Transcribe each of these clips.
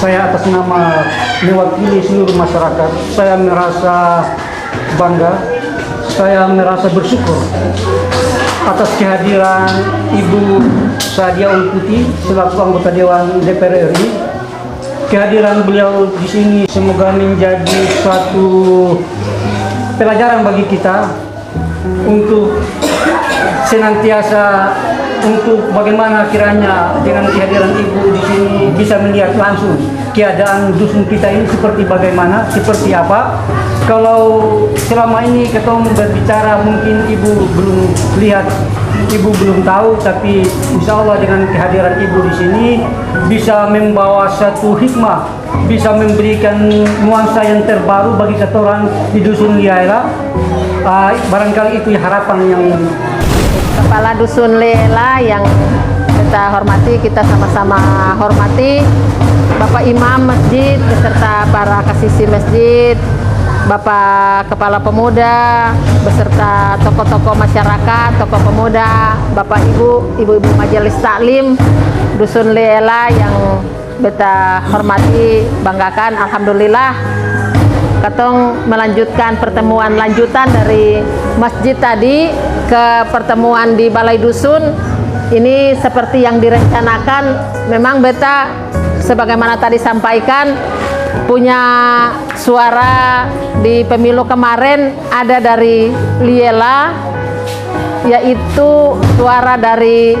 Saya atas nama mewakili seluruh masyarakat, saya merasa bangga, saya merasa bersyukur atas kehadiran Ibu Sadia Ulputi selaku anggota Dewan DPR RI. Kehadiran beliau di sini semoga menjadi suatu pelajaran bagi kita untuk senantiasa untuk bagaimana kiranya dengan kehadiran Ibu di sini bisa melihat langsung keadaan dusun kita ini seperti bagaimana, seperti apa. Kalau selama ini kita berbicara mungkin Ibu belum lihat, Ibu belum tahu, tapi insya Allah dengan kehadiran Ibu di sini bisa membawa satu hikmah, bisa memberikan nuansa yang terbaru bagi kita orang di dusun Liaela. Barangkali itu harapan yang Kepala Dusun Liaela yang kita hormati, kita sama-sama hormati, Bapak Imam Masjid beserta para kasisi masjid, Bapak Kepala Pemuda beserta tokoh-tokoh masyarakat, tokoh pemuda, Bapak Ibu-Ibu Majelis Taklim Dusun Liaela yang beta hormati, banggakan. Alhamdulillah katong melanjutkan pertemuan lanjutan dari masjid tadi ke pertemuan di Balai Dusun. Ini seperti yang direncanakan. Memang beta sebagaimana tadi sampaikan punya suara di pemilu kemarin ada dari Liaela, yaitu suara dari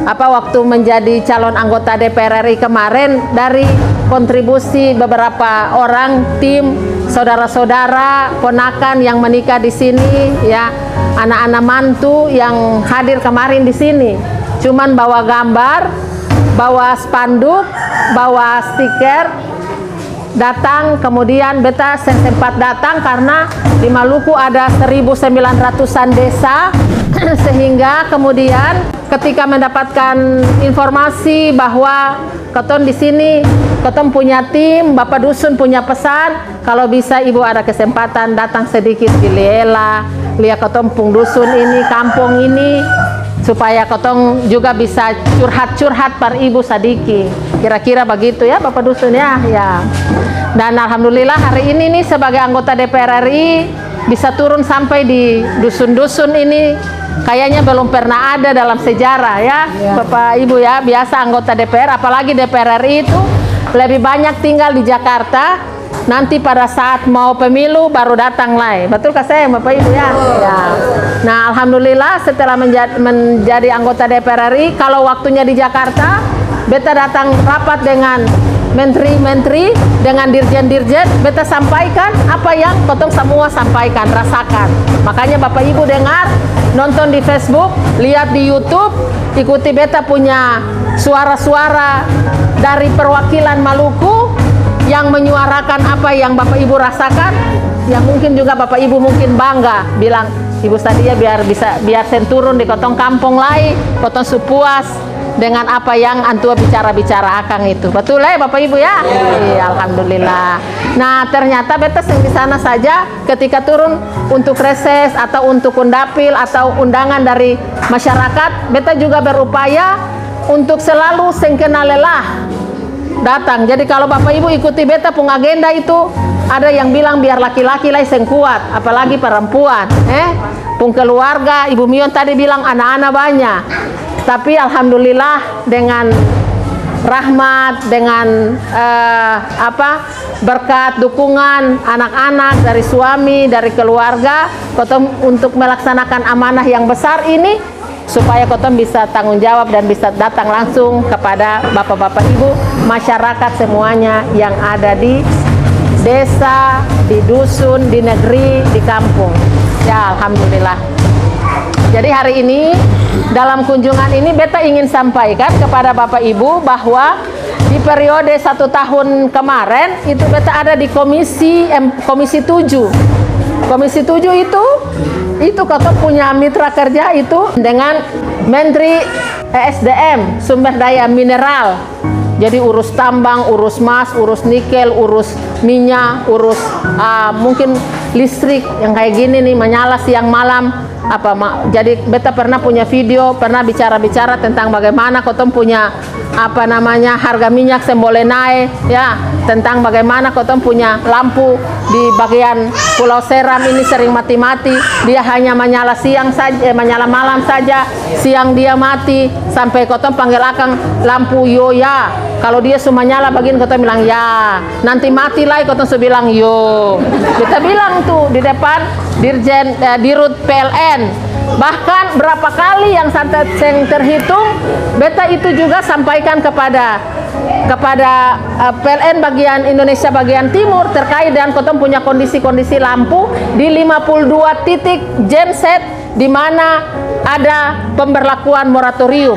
waktu menjadi calon anggota DPR RI kemarin dari kontribusi beberapa orang tim, saudara-saudara, ponakan yang menikah di sini, ya, anak-anak mantu yang hadir kemarin di sini. Cuman bawa gambar, bawa spanduk, bawa stiker, datang, kemudian beta sempat datang karena di Maluku ada 1.900-an desa sehingga kemudian ketika mendapatkan informasi bahwa keton di sini, keton punya tim, Bapak Dusun punya pesan, kalau bisa Ibu ada kesempatan datang sedikit di Liaela, lihat keton pung dusun ini, kampung ini, supaya ketong juga bisa curhat-curhat par Ibu sadiki. Kira-kira begitu ya Bapak Dusun ya. Dan alhamdulillah hari ini nih sebagai anggota DPR RI bisa turun sampai di dusun-dusun ini. Kayaknya belum pernah ada dalam sejarah ya, Bapak Ibu ya. Biasa anggota DPR, apalagi DPR RI itu lebih banyak tinggal di Jakarta. Nanti pada saat mau pemilu baru datang lagi. Betul kah saya Bapak Ibu ya? Nah alhamdulillah setelah menjadi anggota DPR RI, kalau waktunya di Jakarta, beta datang rapat dengan menteri-menteri, dengan dirjen-dirjen, beta sampaikan apa yang potong semua sampaikan, rasakan. Makanya Bapak Ibu dengar, nonton di Facebook, lihat di YouTube, ikuti beta punya suara-suara dari perwakilan Maluku yang menyuarakan apa yang Bapak Ibu rasakan, yang mungkin juga Bapak Ibu mungkin bangga, bilang Ibu Sadia biar turun di kotong kampung lain, kotong supuas dengan apa yang antua bicara-bicara akang itu. Betul ya Bapak Ibu ya? Iya, alhamdulillah. Nah ternyata beta di sana saja ketika turun untuk reses atau untuk undapil atau undangan dari masyarakat, beta juga berupaya untuk selalu sengkena lelah datang. Jadi kalau Bapak Ibu ikuti beta pung agenda itu, ada yang bilang biar laki-laki lah yang kuat, apalagi perempuan. Pung keluarga, Ibu Mion tadi bilang anak-anak banyak. Tapi alhamdulillah dengan rahmat, dengan berkat dukungan anak-anak dari suami, dari keluarga, kotong untuk melaksanakan amanah yang besar ini, supaya kotong bisa tanggung jawab dan bisa datang langsung kepada bapak-bapak ibu, masyarakat semuanya yang ada di desa, di dusun, di negeri, di kampung. Ya alhamdulillah. Jadi hari ini dalam kunjungan ini beta ingin sampaikan kepada Bapak Ibu bahwa di periode 1 tahun kemarin itu beta ada di komisi 7. Komisi 7 itu kakak punya mitra kerja itu dengan Menteri ESDM, sumber daya mineral. Jadi urus tambang, urus emas, urus nikel, urus minyak, urus mungkin listrik yang kayak gini nih, menyala siang malam. Jadi beta pernah punya video, pernah bicara-bicara tentang bagaimana kotong punya apa namanya harga minyak semboleh naik ya, tentang bagaimana kotong punya lampu di bagian Pulau Seram ini sering mati-mati, dia hanya menyala siang saja, menyala malam saja, siang dia mati, sampai kotong panggil akang lampu yo ya, kalau dia cuma nyala bagian kotong bilang ya, nanti mati lagi kotong sudah bilang yo. Kita bilang tuh di depan Dirjen Dirut PLN. Bahkan berapa kali yang terhitung, beta itu juga sampaikan kepada PLN bagian Indonesia bagian Timur terkait dengan kotong punya kondisi-kondisi lampu di 52 titik genset di mana ada pemberlakuan moratorium.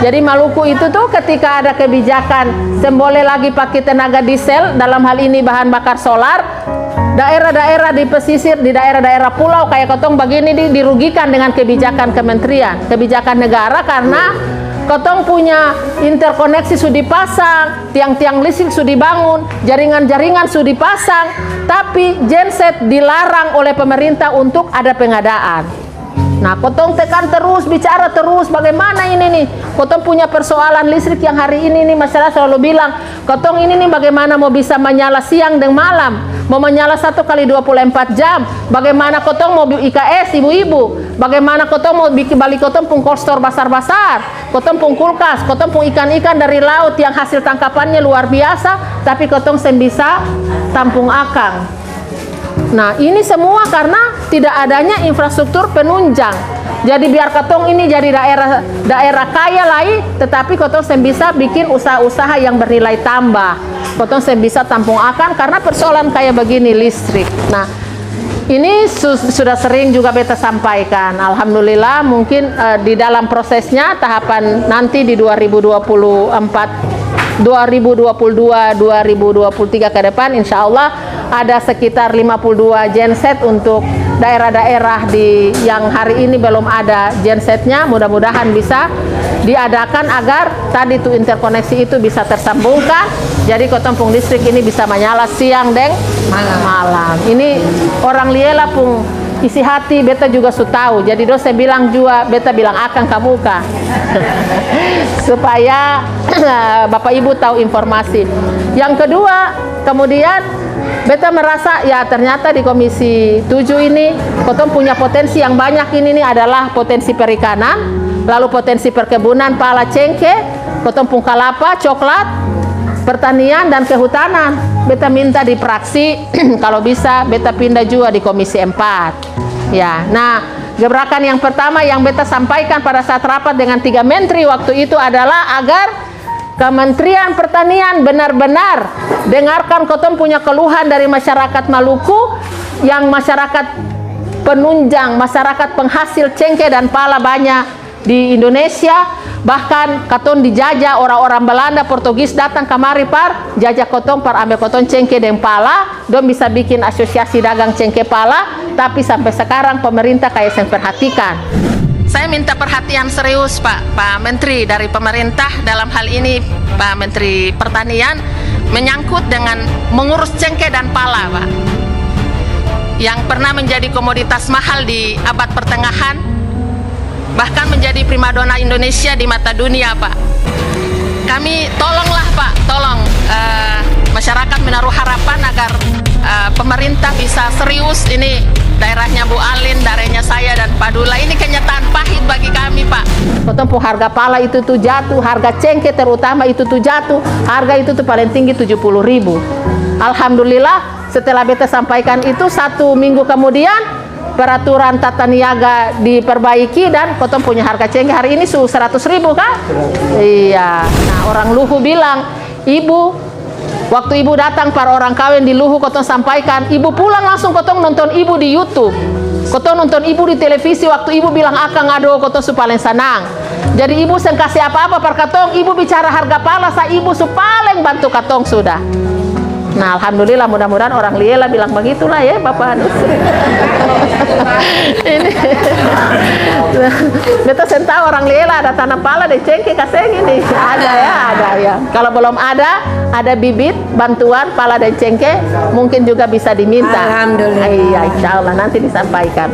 Jadi Maluku itu tuh ketika ada kebijakan semboleh lagi pakai tenaga diesel, dalam hal ini bahan bakar solar, daerah-daerah di pesisir, di daerah-daerah pulau kayak kotong begini dirugikan dengan kebijakan kementerian, kebijakan negara, karena kotong punya interkoneksi sudah dipasang, tiang-tiang listrik sudah dibangun, jaringan-jaringan sudah dipasang, tapi genset dilarang oleh pemerintah untuk ada pengadaan. Nah, kotong tekan terus, bicara terus, bagaimana ini nih, kotong punya persoalan listrik yang hari ini nih, masyarakat selalu bilang, kotong ini nih bagaimana mau bisa menyala siang dan malam, mau menyala 1 kali 24 jam, bagaimana kotong mau IKS, ibu-ibu, bagaimana kotong mau bikin balik kotong pun cold store basar-basar, kotong pun kulkas, kotong pun ikan-ikan dari laut yang hasil tangkapannya luar biasa, tapi kotong bisa tampung akang. Nah, ini semua karena tidak adanya infrastruktur penunjang. Jadi biar kotong ini jadi daerah kaya lagi, tetapi kotong bisa bikin usaha-usaha yang bernilai tambah. Kotong bisa tampung akan karena persoalan kayak begini listrik. Nah, ini sudah sering juga beta sampaikan. Alhamdulillah mungkin di dalam prosesnya tahapan nanti di 2024, 2022, 2023 ke depan insya Allah ada sekitar 52 genset untuk daerah-daerah yang hari ini belum ada gensetnya, mudah-mudahan bisa diadakan agar tadi tuh interkoneksi itu bisa tersambungkan, jadi kotompung listrik ini bisa menyala siang dan malam. Ini orang liela pun isi hati beta juga sudah tahu, jadi dosa bilang juga beta bilang akan kamu kah supaya Bapak Ibu tahu informasi. Yang kedua, kemudian beta merasa ya ternyata di Komisi 7 ini kotong punya potensi yang banyak. Ini nih adalah potensi perikanan, lalu potensi perkebunan pala cengkeh, kotong pun kelapa, coklat, pertanian dan kehutanan. Beta minta di praksi kalau bisa beta pindah juga di Komisi 4. Ya, nah gebrakan yang pertama yang beta sampaikan pada saat rapat dengan 3 menteri waktu itu adalah agar Kementerian Pertanian benar-benar dengarkan kotong punya keluhan dari masyarakat Maluku yang masyarakat penunjang, masyarakat penghasil cengkeh dan pala banyak di Indonesia. Bahkan kotong dijajah orang-orang Belanda, Portugis datang kemari par jajah kotong par ambil kotong cengkeh dan pala, dong bisa bikin asosiasi dagang cengkeh pala, tapi sampai sekarang pemerintah kayak yang perhatikan. Saya minta perhatian serius Pak Menteri dari pemerintah dalam hal ini Pak Menteri Pertanian menyangkut dengan mengurus cengkeh dan pala Pak, yang pernah menjadi komoditas mahal di abad pertengahan, bahkan menjadi primadona Indonesia di mata dunia Pak. Kami tolonglah Pak, tolong masyarakat menaruh harapan agar pemerintah bisa serius. Ini daerahnya Bu Alin, daerahnya saya dan Pak Dula, ini kenyataan pahit bagi kami Pak. Kotong harga pala itu tuh jatuh, harga cengkeh terutama itu tuh jatuh, harga itu tuh paling tinggi 70.000. Alhamdulillah setelah beta sampaikan itu 1 minggu kemudian peraturan tata niaga diperbaiki dan kotong punya harga cengkeh hari ini 100.000 kan? Iya. Nah orang Luhu bilang, ibu waktu ibu datang para orang kawin di Luhu, kotong sampaikan, ibu pulang langsung kotong nonton ibu di YouTube, kotong nonton ibu di televisi. Waktu ibu bilang akang aduh, kotong su paling senang. Jadi ibu sen kasih apa-apa per katong, ibu bicara harga pala, sa ibu su paling bantu katong sudah. Nah alhamdulillah, mudah-mudahan orang liela bilang begitulah ya Bapak Hanus. Ini beta sentau orang liela ada tanam pala di cengkeh kaseng ini ada ya. Kalau belum ada bibit bantuan pala dan cengkeh mungkin juga bisa diminta. Alhamdulillah. Iya insya Allah nanti disampaikan.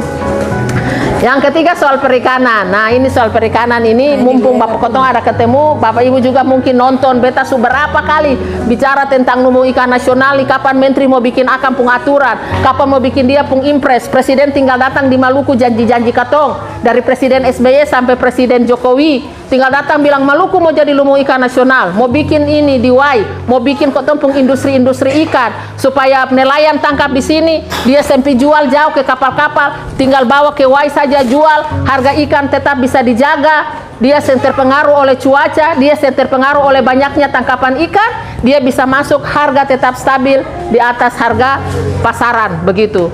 Yang ketiga soal perikanan. Nah, ini soal perikanan ini mumpung Bapak Kotong ada ketemu, Bapak Ibu juga mungkin nonton beta berapa kali bicara tentang lumbung ikan nasional, kapan Menteri mau bikin akan pung aturan, kapan mau bikin dia pung impres. Presiden tinggal datang di Maluku janji-janji Kotong, dari Presiden SBY sampai Presiden Jokowi tinggal datang bilang Maluku mau jadi lumbung ikan nasional, mau bikin ini di Wai, mau bikin Kotong pung industri-industri ikan supaya nelayan tangkap di sini, dia sampai jual jauh ke kapal-kapal, tinggal bawa ke Wai saja jual, harga ikan tetap bisa dijaga, dia terpengaruh oleh cuaca, dia terpengaruh oleh banyaknya tangkapan ikan, dia bisa masuk, harga tetap stabil di atas harga pasaran, begitu.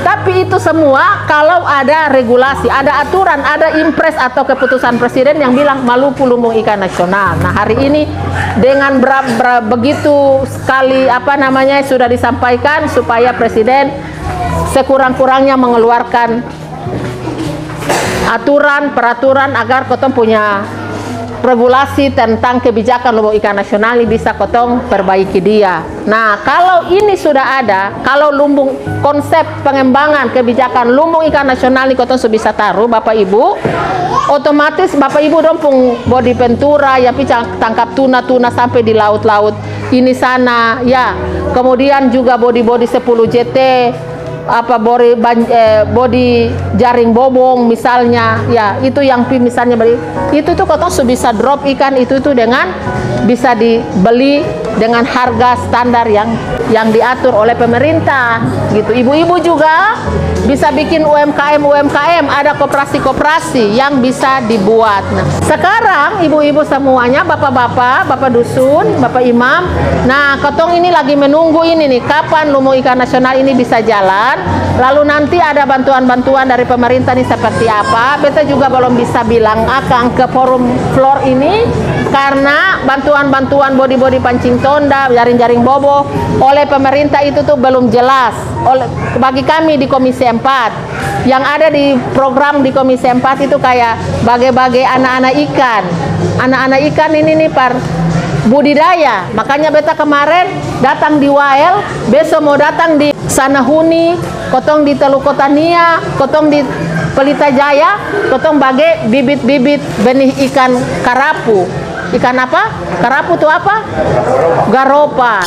Tapi itu semua kalau ada regulasi, ada aturan, ada impres atau keputusan presiden yang bilang Maluku lumbung ikan nasional. Nah, hari ini dengan begitu sekali sudah disampaikan supaya presiden sekurang-kurangnya mengeluarkan aturan, peraturan agar Kotong punya regulasi tentang kebijakan lumbung ikan nasional ini bisa Kotong perbaiki dia. Nah, kalau ini sudah ada, kalau lumbung konsep pengembangan kebijakan lumbung ikan nasional ini Kotong sudah bisa taruh Bapak Ibu, otomatis Bapak Ibu dong pung body pentura ya tangkap tuna sampai di laut-laut ini sana ya. Kemudian juga body 10 JT body jaring bobong misalnya ya, itu yang misalnya itu tuh Kotong sudah bisa drop ikan itu dengan bisa dibeli dengan harga standar yang diatur oleh pemerintah gitu. Ibu-ibu juga bisa bikin UMKM, ada koperasi-koperasi yang bisa dibuat. Nah, sekarang ibu-ibu semuanya, bapak-bapak, bapak dusun, bapak imam, nah Kotong ini lagi menunggu ini nih, kapan lumbung ikan nasional ini bisa jalan, lalu nanti ada bantuan-bantuan dari pemerintah ini seperti apa. Beta juga belum bisa bilang akan ke forum floor ini, karena bantuan-bantuan body pancing tonda, jaring-jaring bobo oleh pemerintah itu tuh belum jelas. Bagi kami di Komisi 4 yang ada di program di Komisi 4 itu kayak bagai-bagai anak-anak ikan ini nih budidaya. Makanya beta kemarin datang di Wael, besok mau datang di Sanahuni, Kotong di Teluk Kotania, Kotong di Pelita Jaya, Kotong bagai bibit-bibit benih ikan karapu. Ikan apa? Karapu itu apa? Garopa.